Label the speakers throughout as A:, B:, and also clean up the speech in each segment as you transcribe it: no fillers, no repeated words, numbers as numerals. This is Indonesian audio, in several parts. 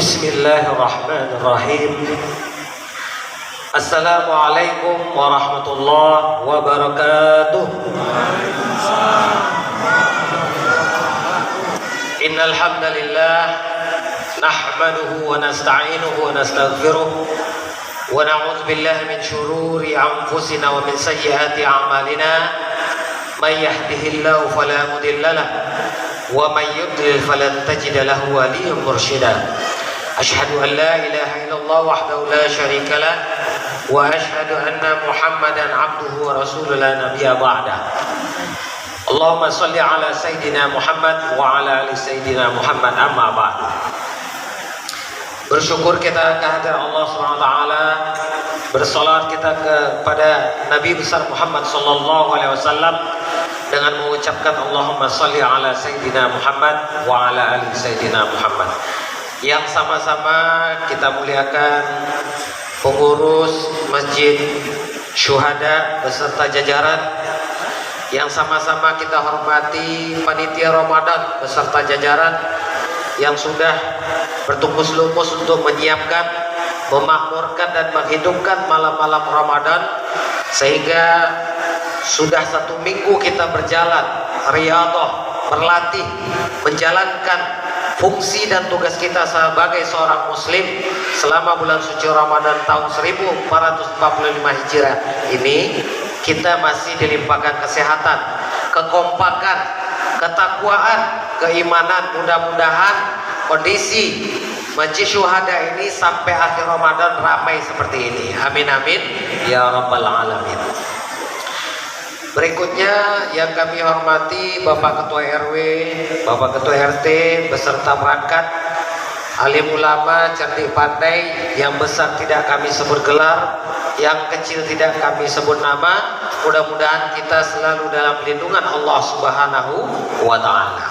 A: Bismillahirrahmanirrahim. Assalamualaikum warahmatullahi wabarakatuh. Innal hamdalillah nahmaduhu wa nasta'inuhu wa nastaghfiruh wa na'udzu billahi min shururi anfusina wa min sayyiati a'malina. May yahdihillahu fala mudilla lahu wa may yudlil falan tajida lahu waliyyan mursyida. Asyhadu an la ilaha illallah wahdahu la syarika lah wa asyhadu anna Muhammadan abduhu wa rasuluhu la nabiyya ba'da. Allahumma shalli ala sayyidina Muhammad wa ala ali sayyidina Muhammad, amma ba'du. Bersyukur kita kehadirat Allah Subhanahu wa taala, bersalat kita kepada Nabi besar Muhammad sallallahu alaihi wasallam dengan mengucapkan Allahumma shalli ala sayyidina Muhammad wa ala ali sayyidina Muhammad. Yang sama-sama kita muliakan pengurus Masjid Syuhada beserta jajaran, yang sama-sama kita hormati panitia Ramadan beserta jajaran yang sudah bertumpus lumus untuk menyiapkan, memakmurkan dan menghidupkan malam-malam Ramadan, sehingga sudah 1 minggu kita berjalan riyadhah, berlatih, menjalankan fungsi dan tugas kita sebagai seorang muslim selama bulan suci Ramadan tahun 1445 Hijriah ini. Kita masih dilimpahkan kesehatan, kekompakan, ketakwaan, keimanan. Mudah-mudahan kondisi Masjid Syuhada ini sampai akhir Ramadan ramai seperti ini. Amin amin ya rabbal alamin. Berikutnya yang kami hormati Bapak Ketua RW, Bapak Ketua RT beserta perangkat, alim ulama, cerdik pandai, yang besar tidak kami sebut gelar, yang kecil tidak kami sebut nama. Mudah-mudahan kita selalu dalam lindungan Allah Subhanahu wa taala.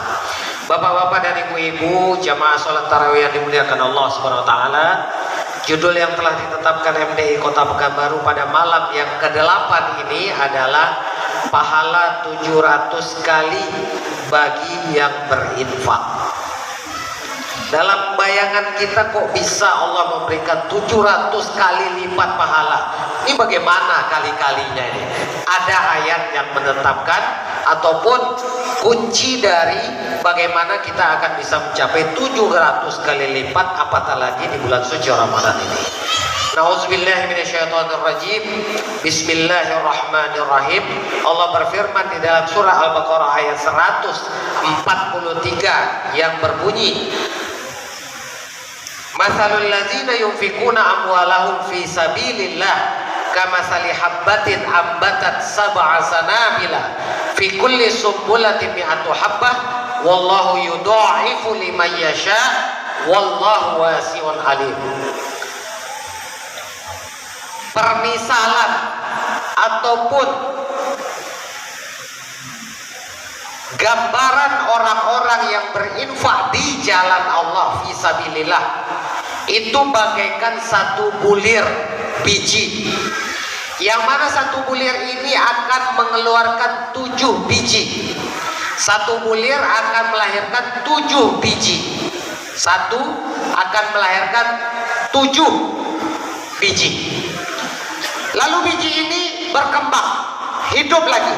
A: Bapak-bapak dan ibu-ibu jamaah salat tarawih yang dimuliakan Allah Subhanahu wa taala, judul yang telah ditetapkan MDI Kota Pekanbaru pada malam yang ke-8 ini adalah pahala 700 kali bagi yang berinfak. Dalam bayangan kita kok bisa Allah memberikan 700 kali lipat pahala? Ini bagaimana kali-kalinya ini? Ada ayat yang menetapkan ataupun kunci dari bagaimana kita akan bisa mencapai 700 kali lipat, apatah lagi di bulan suci Ramadan ini. Nauzubillahi minasyaitonirrajim. Bismillahirrahmanirrahim. Allah berfirman di dalam surah Al-Baqarah ayat 143 yang berbunyi, Mathalul ladzina yunfikuna amwalahum fi sabilillah kamathali habbatin ambatat sab'a sanabila fi kulli sumbulatin mi'atu habbah wallahu yudha'ifu liman yasha wallahu wasi'un alim. Permisalan ataupun gambaran orang-orang yang berinfak di jalan Allah fisabilillah itu bagaikan 1 bulir biji, yang mana 1 bulir ini akan mengeluarkan 7 biji. 1 bulir akan melahirkan 7 biji. 1 akan melahirkan 7 biji. Lalu biji ini berkembang, hidup lagi,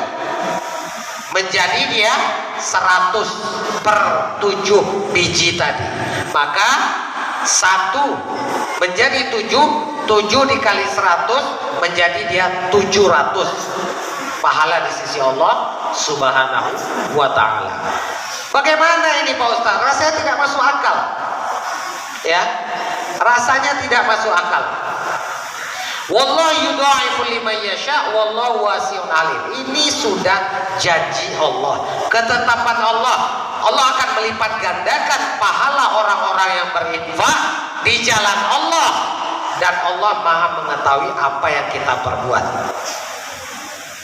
A: menjadi dia 100 per 7 biji tadi. Maka 1 menjadi 7, 7 dikali 100 menjadi dia 700 pahala di sisi Allah Subhanahu wa ta'ala. Bagaimana ini Pak Ustaz? Rasanya tidak masuk akal. Ya, rasanya tidak masuk akal. Wallahu yudha'ifu liman yasha wallahu wasi'un alim. Ini sudah janji Allah, ketetapan Allah. Allah akan melipat gandakan pahala orang-orang yang berinfak di jalan Allah, dan Allah Maha mengetahui apa yang kita perbuat.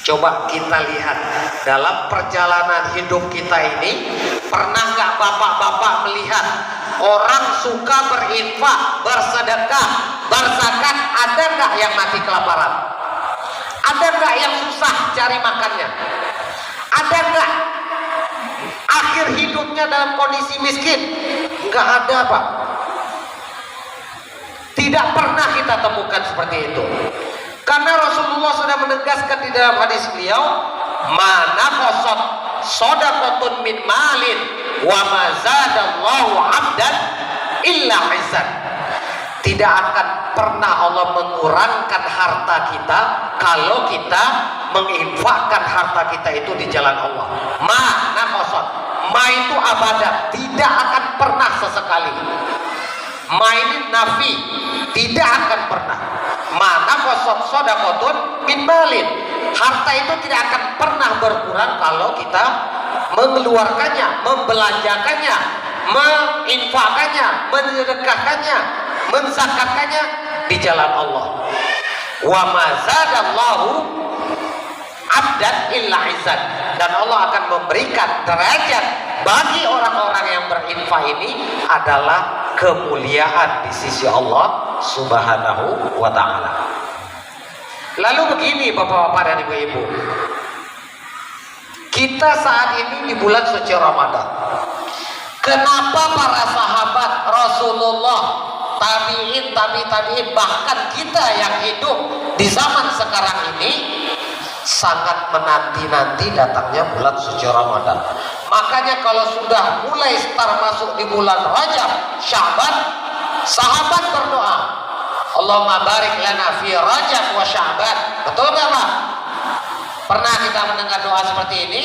A: Coba kita lihat dalam perjalanan hidup kita ini, pernah nggak bapak-bapak melihat orang suka berinfak, bersedekah, berzakat, ada nggak yang mati kelaparan? Ada nggak yang susah cari makannya? Ada nggak akhir hidupnya dalam kondisi miskin? Nggak ada, Pak. Tidak pernah kita temukan seperti itu. Karena Rasulullah sudah menegaskan di dalam hadis beliau, "Mana qasat shadaqatun min malin wa ma zadallahu 'abdan illa izzan." Tidak akan pernah Allah mengurangkan harta kita kalau kita menginfakkan harta kita itu di jalan Allah. Mana qasat, ma itu abadan, tidak akan pernah sesekali. Ma ini nafi, tidak akan pernah. Mana qasat shadaqatun min malin, harta itu tidak akan pernah berkurang kalau kita mengeluarkannya, membelanjakannya, menginfakkannya, mensedekahkannya, menzakatkannya di jalan Allah. Wa ma zadallahu 'abdan illa izzan, dan Allah akan memberikan derajat bagi orang-orang yang berinfak ini adalah kemuliaan di sisi Allah Subhanahu wa ta'ala. Lalu begini Bapak-bapak dan Ibu-ibu, kita saat ini di bulan suci Ramadan, kenapa para sahabat Rasulullah, tabi'in, tabi'in, bahkan kita yang hidup di zaman sekarang ini sangat menanti-nanti datangnya bulan suci Ramadan? Makanya kalau sudah mulai start masuk di bulan Rajab, Sya'ban, sahabat berdoa, Allahumma barik lana fi Rajab wa Sya'ban. Betul nggak Pak? Pernah kita mendengar doa seperti ini?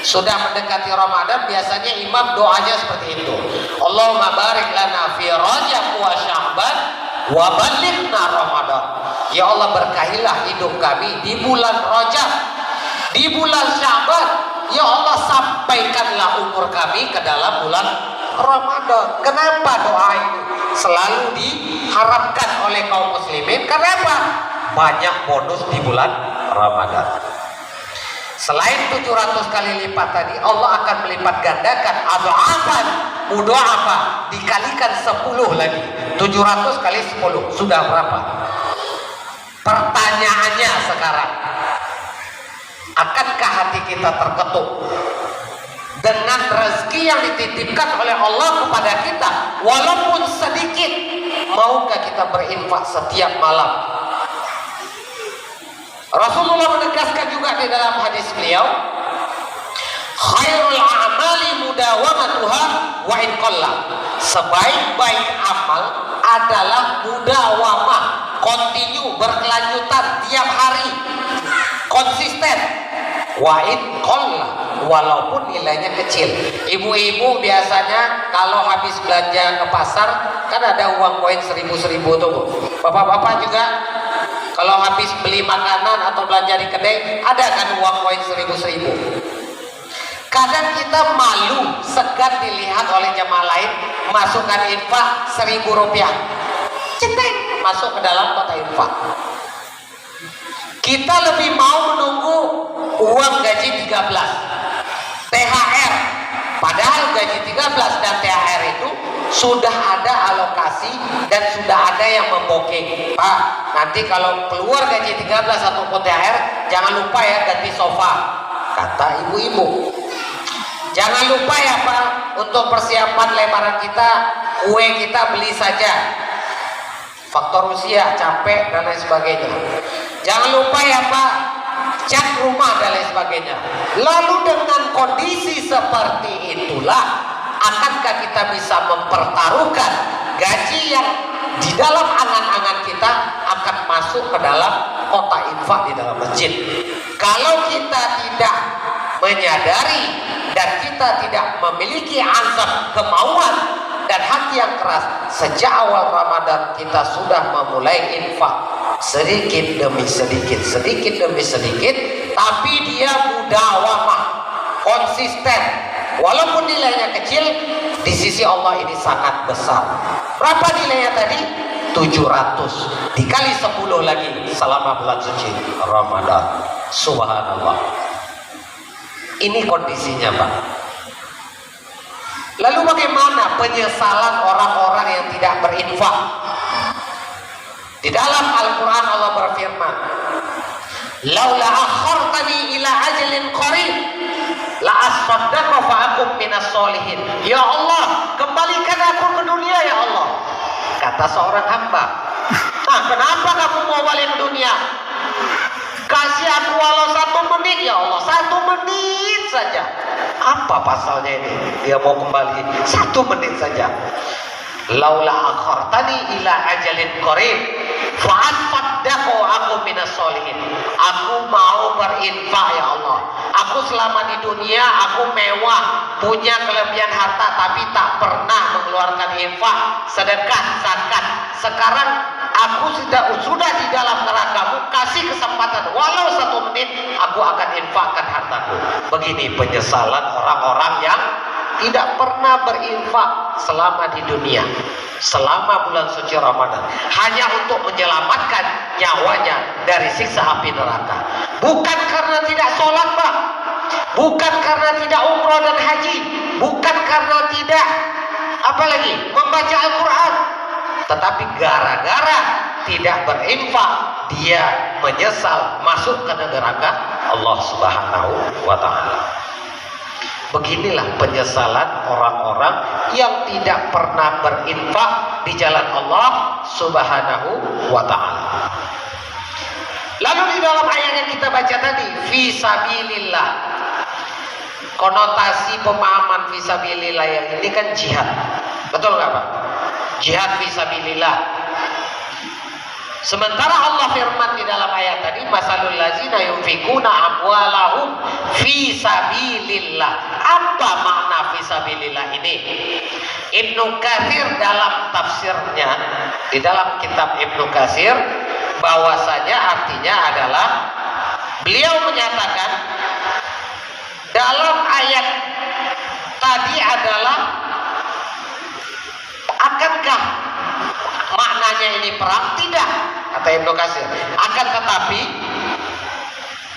A: Sudah mendekati Ramadan, biasanya imam doanya seperti itu, Allahumma barik lana fi Rajab wa Sya'ban wa balighna Ramadan. Ya Allah, berkahilah hidup kami di bulan Rajab, di bulan Sya'ban. Ya Allah, sampaikanlah umur kami ke dalam bulan Ramadan. Kenapa doa ini selalu diharapkan oleh kaum muslimin? Kenapa? Banyak bonus di bulan Ramadan. Selain 700 kali lipat tadi, Allah akan melipat gandakan adha'afan mudha'afa, dikalikan 10 lagi. 700 kali 10 sudah berapa? Pertanyaannya sekarang, akankah hati kita terketuk dengan rezeki yang dititipkan oleh Allah kepada kita walaupun sedikit? Maukah kita berinfak setiap malam? Rasulullah menegaskan juga di dalam hadis beliau, khairul a'mali mudawamatuha wa in qalla. Sebaik-baik amal adalah mudawamah, kontinu, berkelanjutan tiap hari, konsisten. Wa in qalla, walaupun nilainya kecil. Ibu-ibu biasanya kalau habis belanja ke pasar kan ada uang koin 1000 tuh. Bapak-bapak juga kalau habis beli makanan atau belanja di kedai, ada kan uang koin 1000. Kadang kita malu, segan dilihat oleh jemaah lain masukkan infak 1000 rupiah, cetek masuk ke dalam kotak infak. Kita lebih mau menunggu uang gaji 13, THR, padahal gaji 13 dan THR itu sudah ada alokasi dan sudah ada yang membooking. Pak, nanti kalau keluar gaji 13 ataupun THR, jangan lupa ya ganti sofa, kata ibu-ibu. Jangan lupa ya Pak, untuk persiapan lebaran kita, kue kita beli saja, faktor usia, capek dan lain sebagainya. Jangan lupa ya Pak, cat rumah dan lain sebagainya. Lalu dengan kondisi seperti itulah, akankah kita bisa mempertaruhkan gaji yang di dalam angan-angan kita akan masuk ke dalam kotak infak di dalam masjid? Kalau kita tidak menyadari dan kita tidak memiliki azam, kemauan dan hati yang keras, sejak awal Ramadan kita sudah memulai infak sedikit demi sedikit, sedikit demi sedikit, tapi dia mudawamah, konsisten. Walaupun nilainya kecil, di sisi Allah ini sangat besar. Berapa nilainya tadi? 700 dikali 10 lagi selama bulan suci Ramadan. Subhanallah. Ini kondisinya Pak. Lalu bagaimana penyesalan orang-orang yang tidak berinfak? Di dalam Al-Quran Allah berfirman, laula akhartani ila ajalin qarib la asaddaqu fa akum minas solihin. Ya Allah, kembalikan aku ke dunia ya Allah. kata seorang hamba. Nah, kenapa kamu mau balik ke dunia? Kasih aku walau 1 menit ya Allah, 1 menit saja. Apa pasalnya ini? Dia mau kembali 1 menit saja. Laula akhartani ila ajalin qarib fa'afaddaqu aku minas solihin. Aku mau berinfak ya Allah. Aku selama di dunia aku mewah, punya kelebihan harta, tapi tak pernah mengeluarkan infak, sedekah, zakat. Sekarang aku sudah di dalam neraka-Mu, kasih kesempatan walau 1 menit, aku akan infakkan hartaku. Begini penyesalan orang-orang yang tidak pernah berinfak selama di dunia, selama bulan suci Ramadan, hanya untuk menyelamatkan nyawanya dari siksa api neraka. Bukan karena tidak sholat, Pak, bukan karena tidak umroh dan haji, bukan karena tidak apalagi membaca Al-Quran, tetapi gara-gara tidak berinfak, dia menyesal masuk ke neraka Allah Subhanahu wa Ta'ala. Beginilah penyesalan orang-orang yang tidak pernah berinfak di jalan Allah Subhanahu wa Ta'ala. Lalu di dalam ayat yang kita baca tadi, fisabilillah, konotasi pemahaman fisabilillah yang ini kan jihad, betul nggak Pak? Jihad fisabilillah. Sementara Allah firman di dalam ayat tadi, masalul lazina yunfikuna amwalahum fi sabilillah. Apa makna fi sabilillah ini? Ibnu Katsir dalam tafsirnya, di dalam kitab Ibnu Katsir, bahwasanya artinya adalah, beliau menyatakan dalam ayat tadi adalah, akankah maknanya ini perang? Tidak, kata Ibnu Katsir. Akan tetapi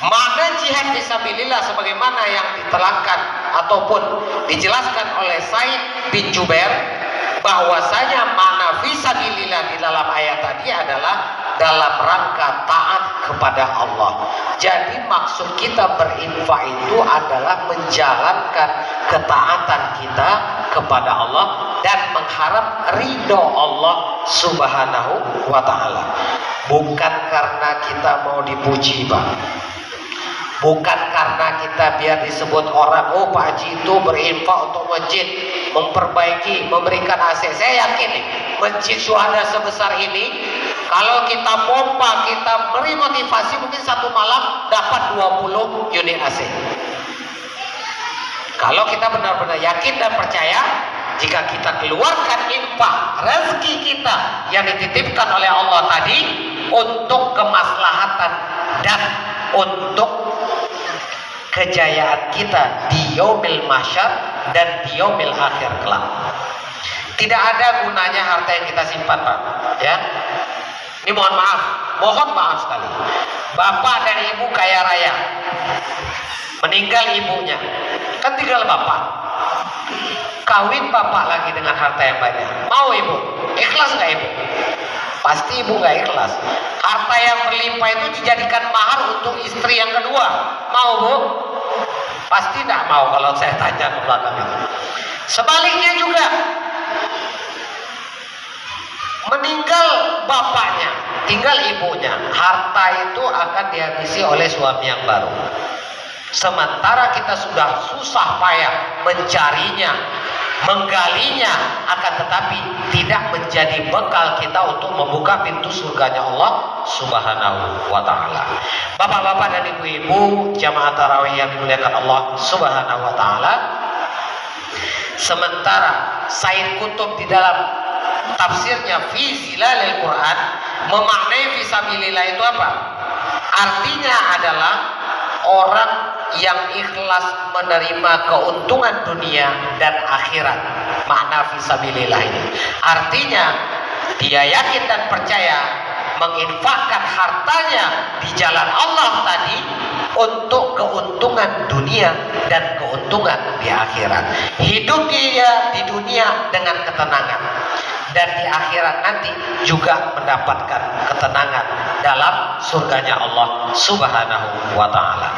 A: makna jihad fisabilillah sebagaimana yang diterangkan ataupun dijelaskan oleh Said bin Jubair, bahwasanya makna fisabilillah di dalam ayat tadi adalah dalam rangka taat kepada Allah. Jadi maksud kita berinfak itu adalah menjalankan ketaatan kita kepada Allah dan mengharap ridho Allah Subhanahu wa Ta'ala. Bukan karena kita mau dipuji, Pak, bukan karena kita biar disebut orang, oh Pak Haji itu berinfak untuk masjid, memperbaiki, memberikan AC. Saya yakin nih, masjid Syuhada sebesar ini, kalau kita pompa, kita beri motivasi, mungkin 1 malam dapat 20 unit AC. Kalau kita benar-benar yakin dan percaya, jika kita keluarkan infak rezeki kita yang dititipkan oleh Allah tadi untuk kemaslahatan dan untuk kejayaan kita di yaumil mahsyar dan di yaumil akhir kelak. Tidak ada gunanya harta yang kita simpan, Pak, ya. Ini mohon maaf sekali. Bapak dan ibu kaya raya, meninggal ibunya, kan tinggal bapak. Kawin bapak lagi dengan harta yang banyak. Mau ibu? Ikhlas nggak ibu? Pasti ibu nggak ikhlas. Harta yang berlimpah itu dijadikan mahar untuk istri yang kedua. Mau bu? Pasti tidak mau kalau saya tanya ke belakang itu. Sebaliknya juga, meninggal bapaknya, tinggal ibunya, harta itu akan dihabisi oleh suami yang baru. Sementara kita sudah susah payah mencarinya, menggalinya, akan tetapi tidak menjadi bekal kita untuk membuka pintu surganya Allah Subhanahu wa Ta'ala. Bapak-bapak dan ibu-ibu jamaah tarawih yang dimuliakan Allah Subhanahu wa Ta'ala, sementara Said Qutb di dalam tafsirnya fi zilalil Quran memaknai fisabilillah itu apa? Artinya adalah orang yang ikhlas menerima keuntungan dunia dan akhirat. Makna fisabilillah ini artinya dia yakin dan percaya menginfakkan hartanya di jalan Allah tadi untuk keuntungan dunia dan keuntungan di akhirat. Hidup dia di dunia dengan ketenangan, dan di akhirat nanti juga mendapatkan ketenangan dalam surganya Allah Subhanahu wa Ta'ala.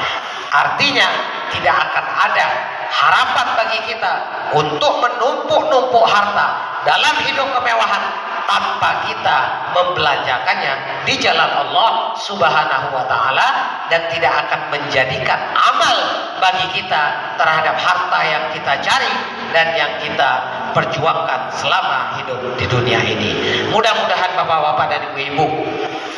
A: Artinya tidak akan ada harapan bagi kita untuk menumpuk-numpuk harta dalam hidup kemewahan, tanpa kita membelanjakannya di jalan Allah Subhanahu wa taala, dan tidak akan menjadikan amal bagi kita terhadap harta yang kita cari dan yang kita perjuangkan selama hidup di dunia ini. Mudah-mudahan bapak-bapak dan ibu-ibu,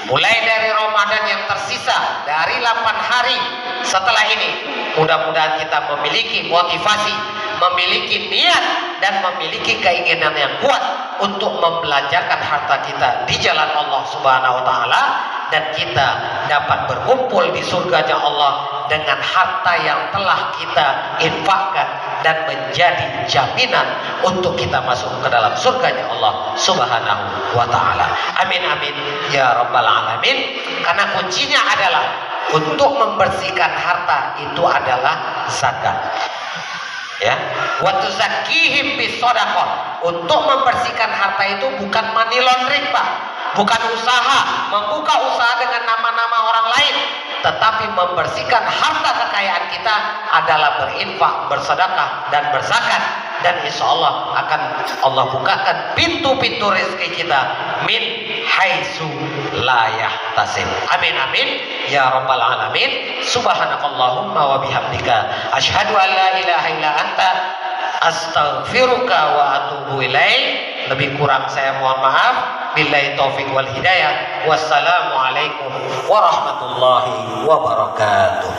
A: mulai dari Ramadan yang tersisa dari 8 hari setelah ini, mudah-mudahan kita memiliki motivasi, memiliki niat, dan memiliki keinginan yang kuat untuk membelanjakan harta kita di jalan Allah Subhanahu wa taala, dan kita dapat berkumpul di surganya Allah dengan harta yang telah kita infakkan dan menjadi jaminan untuk kita masuk ke dalam surganya Allah Subhanahu wa taala. Amin amin ya rabbal alamin. Karena kuncinya adalah untuk membersihkan harta itu adalah zakat. Ya, wa tuzakkihim bisadaqah. Untuk membersihkan harta itu bukan money laundering, Pak. Bukan usaha, membuka usaha dengan nama-nama orang lain, tetapi membersihkan harta kekayaan kita adalah berinfak, bersedekah, dan berzakat. Dan insya Allah akan Allah bukakan pintu-pintu rezeki kita min haitsu la yahtasib. Amin amin ya rabbal alamin. Subhanakallahumma wa bihamdika asyhadu an la ilaha illa anta astaghfiruka wa atubu ilaik. Lebih kurang saya mohon maaf. Billahi taufik wal hidayah. Wassalamualaikum warahmatullahi wabarakatuh.